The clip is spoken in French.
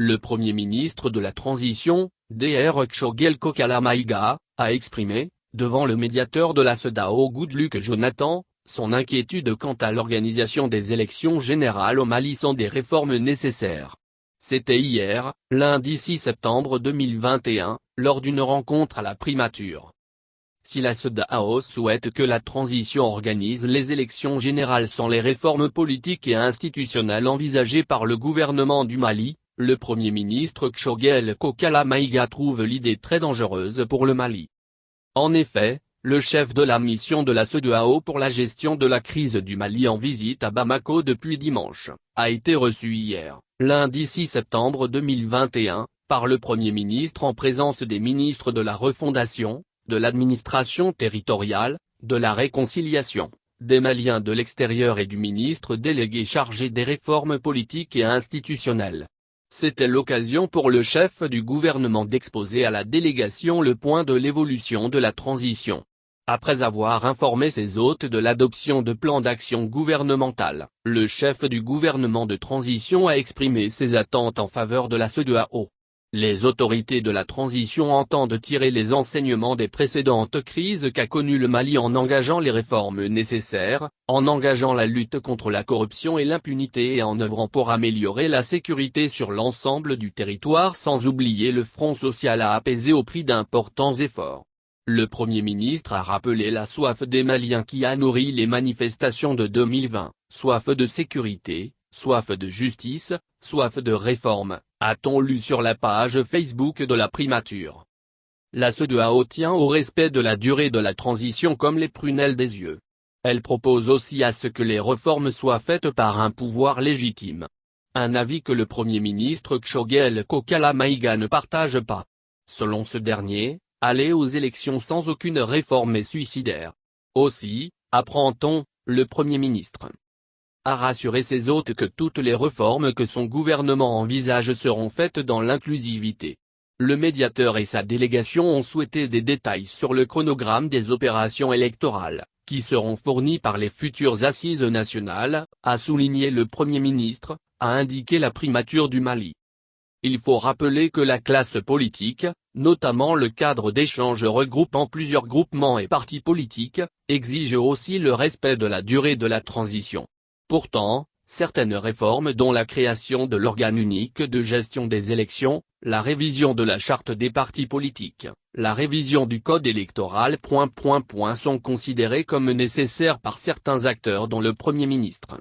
le Premier ministre de la Transition, Dr Kshogel Kokala Maïga, a exprimé, devant le médiateur de la CEDEAO Goodluck Jonathan, son inquiétude quant à l'organisation des élections générales au Mali sans des réformes nécessaires. C'était hier, lundi 6 septembre 2021, lors d'une rencontre à la primature. Si la CEDEAO souhaite que la transition organise les élections générales sans les réformes politiques et institutionnelles envisagées par le gouvernement du Mali, le Premier ministre Kshogel Kokala Maïga trouve l'idée très dangereuse pour le Mali. En effet, le chef de la mission de la CEDEAO pour la gestion de la crise du Mali en visite à Bamako depuis dimanche, a été reçu hier, lundi 6 septembre 2021, par le Premier ministre en présence des ministres de la Refondation, de l'administration territoriale, de la réconciliation, des Maliens de l'extérieur et du ministre délégué chargé des réformes politiques et institutionnelles. C'était l'occasion pour le chef du gouvernement d'exposer à la délégation le point de l'évolution de la transition. Après avoir informé ses hôtes de l'adoption de plans d'action gouvernemental, le chef du gouvernement de transition a exprimé ses attentes en faveur de la CEDEAO. Les autorités de la transition entendent tirer les enseignements des précédentes crises qu'a connues le Mali en engageant les réformes nécessaires, en engageant la lutte contre la corruption et l'impunité et en œuvrant pour améliorer la sécurité sur l'ensemble du territoire sans oublier le front social à apaiser au prix d'importants efforts. Le Premier ministre a rappelé la soif des Maliens qui a nourri les manifestations de 2020, soif de sécurité, soif de justice, soif de réforme, a-t-on lu sur la page Facebook de la primature. La CEDEAO tient au respect de la durée de la transition comme les prunelles des yeux. Elle propose aussi à ce que les réformes soient faites par un pouvoir légitime. Un avis que le Premier ministre Kshogel Kokala Maïga ne partage pas. Selon ce dernier, aller aux élections sans aucune réforme est suicidaire. Aussi, apprend-on, le Premier ministre a rassuré ses hôtes que toutes les réformes que son gouvernement envisage seront faites dans l'inclusivité. Le médiateur et sa délégation ont souhaité des détails sur le chronogramme des opérations électorales, qui seront fournis par les futures assises nationales, a souligné le Premier ministre, a indiqué la primature du Mali. Il faut rappeler que la classe politique, notamment le cadre d'échange regroupant plusieurs groupements et partis politiques, exige aussi le respect de la durée de la transition. Pourtant, certaines réformes dont la création de l'organe unique de gestion des élections, la révision de la charte des partis politiques, la révision du code électoral ... sont considérées comme nécessaires par certains acteurs dont le Premier ministre.